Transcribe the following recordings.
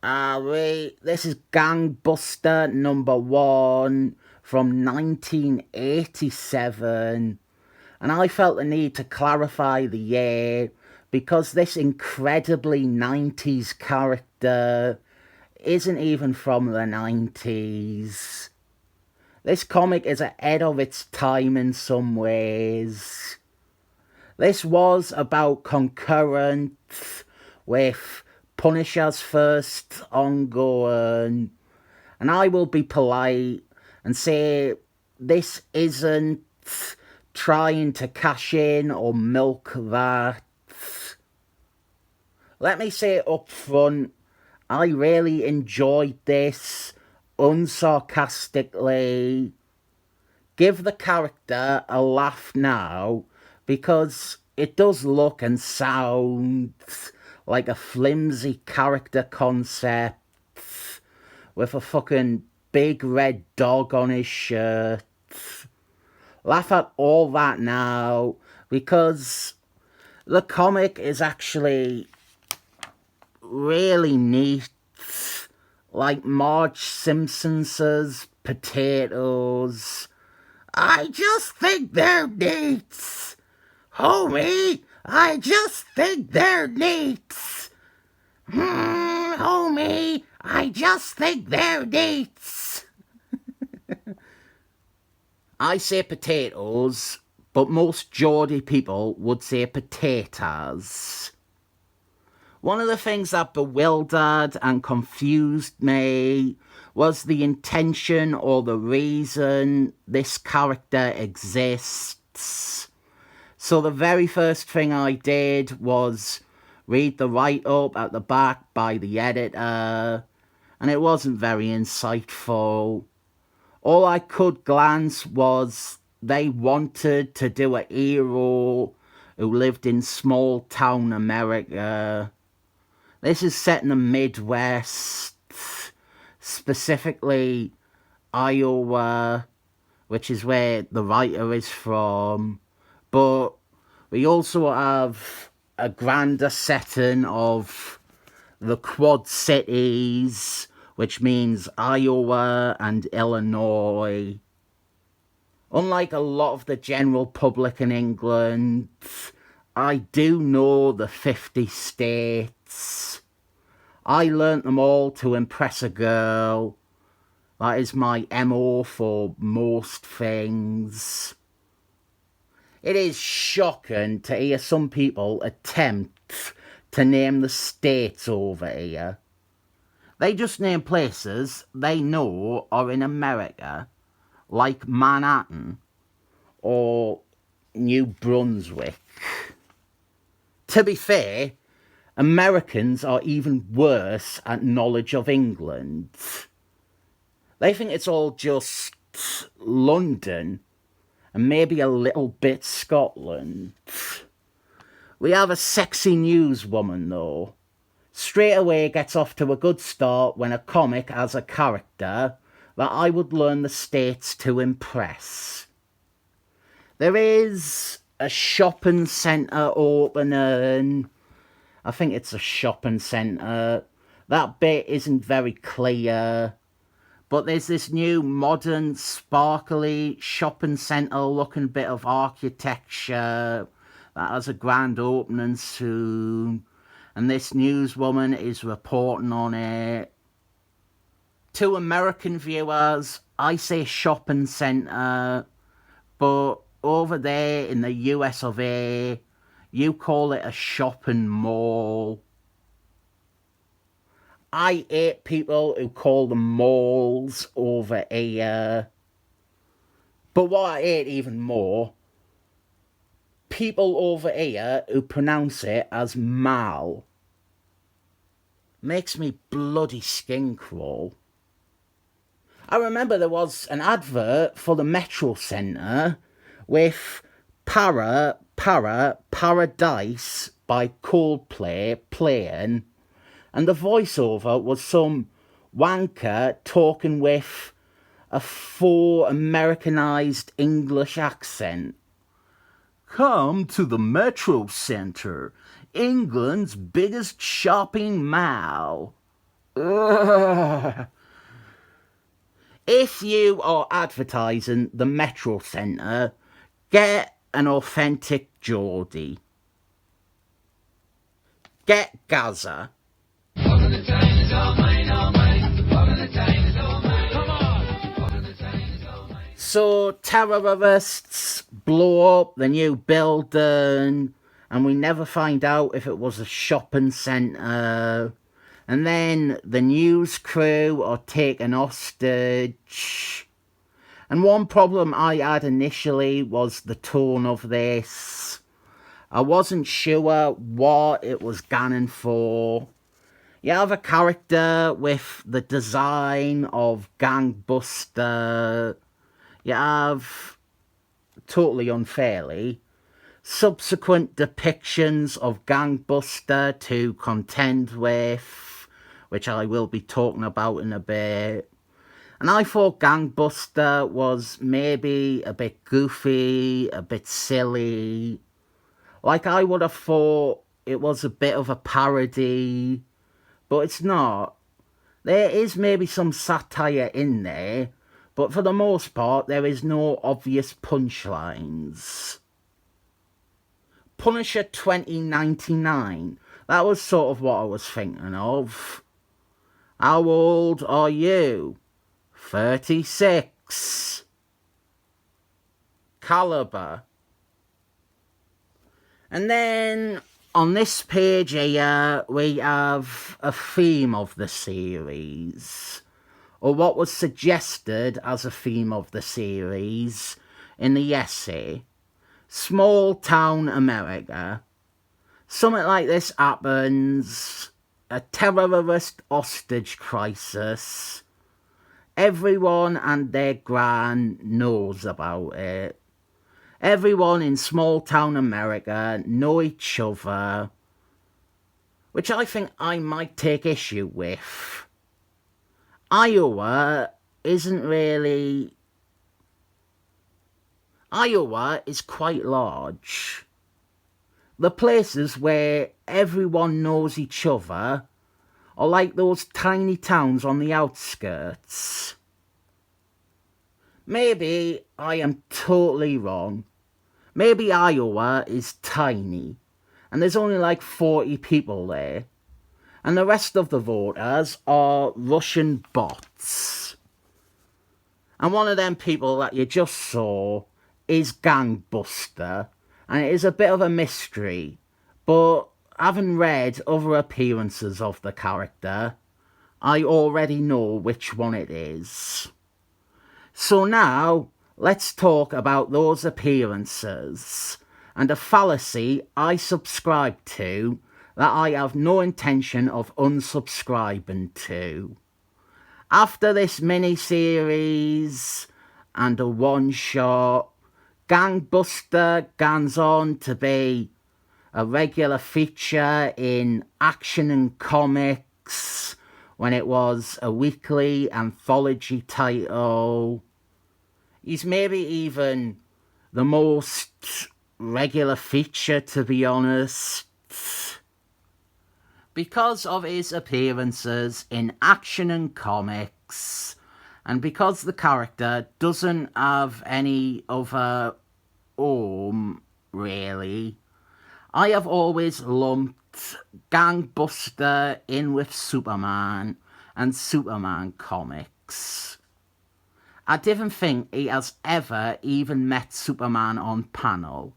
This is Gangbuster #1 from 1987, and I felt the need to clarify the year because this incredibly 90s character isn't even from the 90s. This comic is ahead of its time in some ways. This was about concurrent with Punisher's first ongoing, and I will be polite and say this isn't trying to cash in or milk that. Let me say up front, I really enjoyed this unsarcastically. Give the character a laugh now because it does look and sound like a flimsy character concept with a fucking big red dog on his shirt. Laugh at all that now because the comic is actually really neat. Like Marge Simpson says, potatoes. I just think they're neat. Homie, I just think they're neat. Homie, I just think they're neat. I say potatoes, but most Geordie people would say potatoes. One of the things that bewildered and confused me was the intention or the reason this character exists. So the very first thing I did was read the write-up at the back by the editor, and it wasn't very insightful. All I could glance was they wanted to do a hero who lived in small town America. This is set in the Midwest, specifically Iowa, which is where the writer is from. But we also have a grander setting of the Quad Cities, which means Iowa and Illinois. Unlike a lot of the general public in England, I do know the 50 states. I learnt them all to impress a girl. That is my MO for most things. It is shocking to hear some people attempt to name the states over here. They just name places they know are in America, like Manhattan or New Brunswick. To be fair, Americans are even worse at knowledge of England. They think it's all just London and maybe a little bit Scotland. We have a sexy newswoman though. Straight away gets off to a good start when a comic has a character that I would learn the states to impress. There is a shopping centre opening. I think it's a shopping centre. That bit isn't very clear. But there's this new modern, sparkly shopping centre looking bit of architecture that has a grand opening soon. And this newswoman is reporting on it. To American viewers, I say shopping centre, but over there in the US of A, you call it a shopping mall. I hate people who call them malls over here. But what I hate even more, people over here who pronounce it as mal. Makes me bloody skin crawl. I remember there was an advert for the Metro Centre with Paradise by Coldplay playing, and the voiceover was some wanker talking with a faux Americanized English accent. Come to the Metro Centre, England's biggest shopping mall. Ugh. If you are advertising the Metro Centre, get an authentic Geordie. Get Gaza. So terrorists blow up the new building, and we never find out if it was a shopping centre. And then the news crew are taken hostage. And one problem I had initially was the tone of this. I wasn't sure what it was gunning for. You have a character with the design of gangbuster. You have, totally unfairly, subsequent depictions of gangbuster to contend with, which I will be talking about in a bit. And I thought Gangbuster was maybe a bit goofy, a bit silly. Like, I would have thought it was a bit of a parody, but it's not. There is maybe some satire in there, but for the most part, there is no obvious punchlines. Punisher 2099, that was sort of what I was thinking of. How old are you? 36. Caliber. And then on this page here, we have a theme of the series, or what was suggested as a theme of the series in the essay. Small town America. Something like this happens. A terrorist hostage crisis. Everyone and their gran knows about it. Everyone in small town America know each other, which I think I might take issue with. Iowa is quite large. The places where everyone knows each other are like those tiny towns on the outskirts. Maybe I am totally wrong. Maybe Iowa is tiny, and there's only like 40 people there, and the rest of the voters are Russian bots. And one of them people that you just saw is Gangbuster, and it is a bit of a mystery, but having read other appearances of the character, I already know which one it is. So now, let's talk about those appearances and a fallacy I subscribe to that I have no intention of unsubscribing to. After this mini-series and a one-shot, Gangbuster goes on to be a regular feature in Action and Comics when it was a weekly anthology title. He's maybe even the most regular feature, to be honest. Because of his appearances in Action and Comics, and because the character doesn't have any other home, really, I have always lumped Gangbuster in with Superman and Superman comics. I didn't think he has ever even met Superman on panel,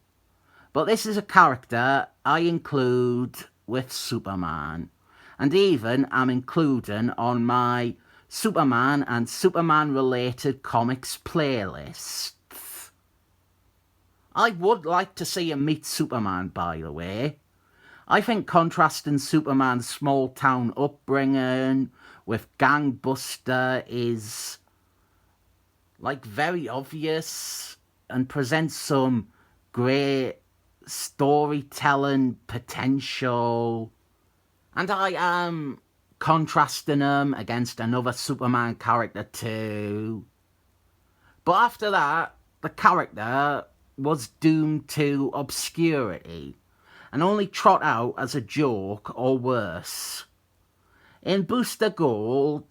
but this is a character I include with Superman, and even I'm including on my Superman and Superman related comics playlist. I would like to see him meet Superman, by the way. I think contrasting Superman's small town upbringing with Gangbuster is like very obvious and presents some great storytelling potential. And I am contrasting him against another Superman character too. But after that, the character was doomed to obscurity and only trot out as a joke or worse. In Booster Gold,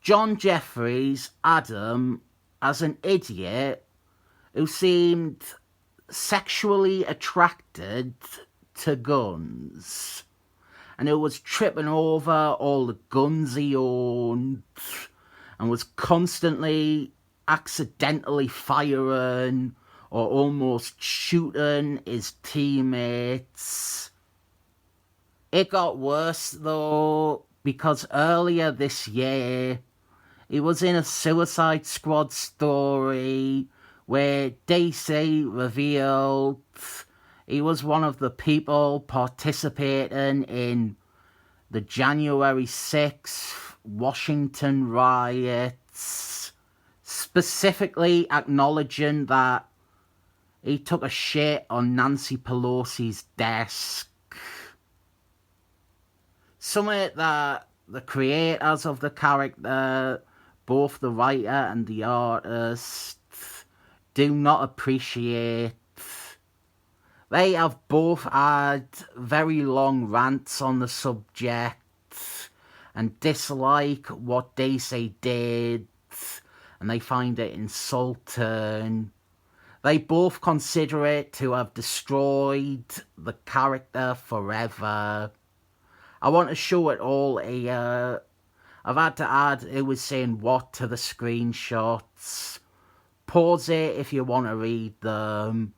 John Jeffries Adam as an idiot who seemed sexually attracted to guns and who was tripping over all the guns he owned and was constantly accidentally firing or almost shooting his teammates. It got worse though, because earlier this year he was in a Suicide Squad story where DC revealed he was one of the people participating in the January 6th Washington riots, specifically acknowledging that he took a shit on Nancy Pelosi's desk. Something that the creators of the character, both the writer and the artist, do not appreciate. They have both had very long rants on the subject and dislike what DC did, and they find it insulting. They both consider it to have destroyed the character forever. I want to show it all here. I've had to add who was saying what to the screenshots. Pause it if you want to read them.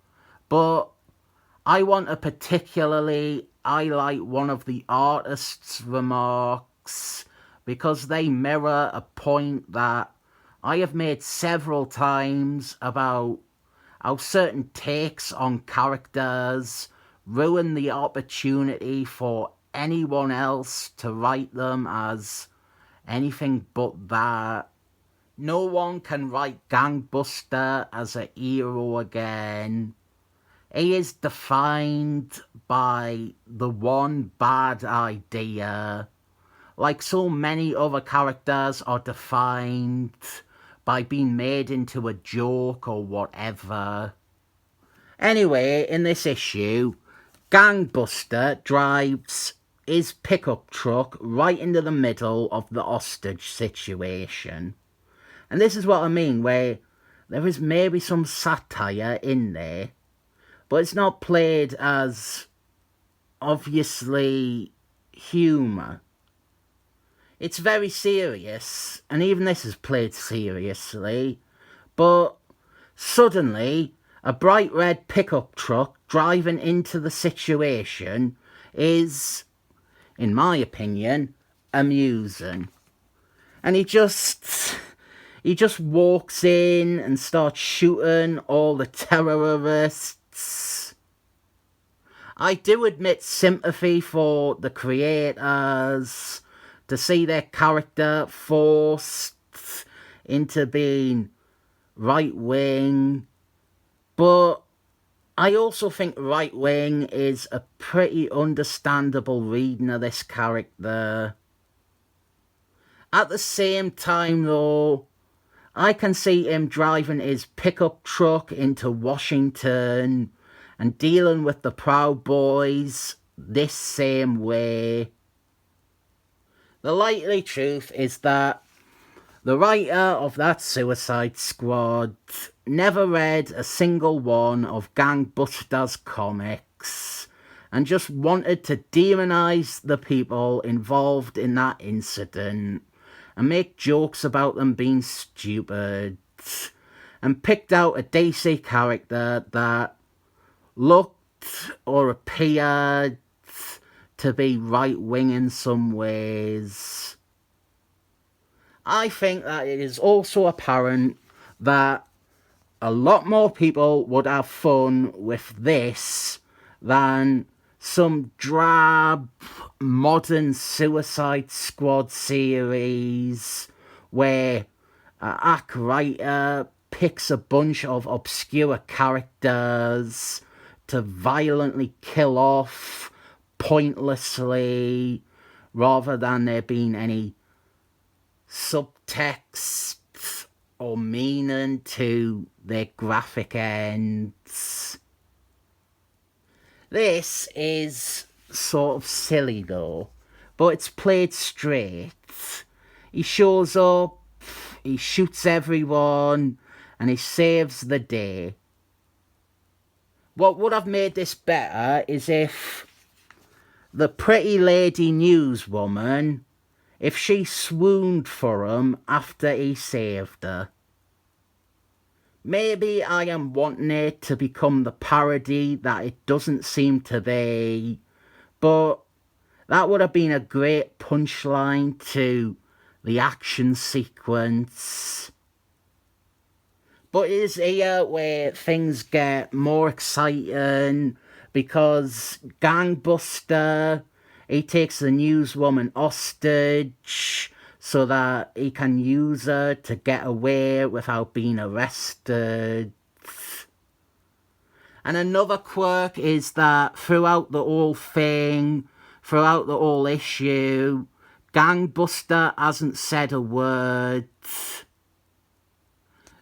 But I want to particularly highlight one of the artist's remarks because they mirror a point that I have made several times about how certain takes on characters ruin the opportunity for anyone else to write them as anything but that. No one can write Gangbuster as a hero again. He is defined by the one bad idea, like so many other characters are defined by being made into a joke or whatever. Anyway, in this issue, Gangbuster drives his pickup truck right into the middle of the hostage situation. And this is what I mean, where there is maybe some satire in there, but it's not played as obviously humour. It's very serious, and even this is played seriously, but suddenly a bright red pickup truck driving into the situation is, in my opinion, amusing. And he just walks in and starts shooting all the terrorists. I do admit sympathy for the creators to see their character forced into being right-wing, but I also think right-wing is a pretty understandable reading of this character. At the same time though, I can see him driving his pickup truck into Washington and dealing with the Proud Boys this same way. The likely truth is that the writer of that Suicide Squad never read a single one of Gangbuster's comics and just wanted to demonise the people involved in that incident and make jokes about them being stupid, and picked out a DC character that looked or appeared to be right-wing in some ways. I think that it is also apparent that a lot more people would have fun with this than some drab modern Suicide Squad series where an ACK writer picks a bunch of obscure characters to violently kill off pointlessly rather than there being any subtext or meaning to their graphic ends. This is sort of silly though, but it's played straight. He shows up, he shoots everyone, and he saves the day. What would have made this better is if the pretty lady newswoman, if she swooned for him after he saved her. Maybe I am wanting it to become the parody that it doesn't seem to be, but that would have been a great punchline to the action sequence. But it is here where things get more exciting, because Gangbuster, he takes the newswoman hostage so that he can use her to get away without being arrested. And another quirk is that throughout the whole thing, throughout the whole issue, Gangbuster hasn't said a word.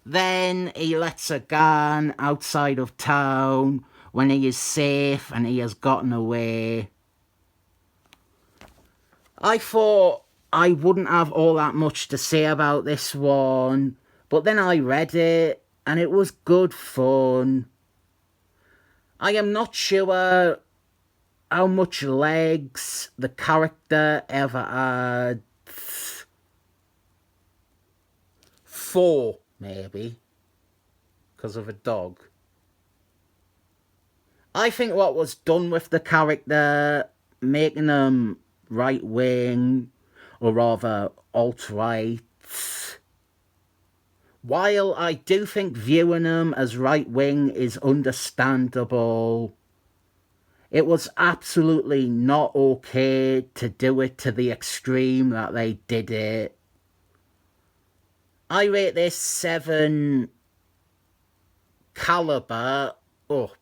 Then he lets her gun outside of town when he is safe and he has gotten away. I thought I wouldn't have all that much to say about this one, but then I read it and it was good fun. I am not sure how much legs the character ever had. 4, maybe, because of a dog. I think what was done with the character, making him right-wing, or rather alt-right, while I do think viewing him as right-wing is understandable, it was absolutely not okay to do it to the extreme that they did it. I rate this 7 caliber up.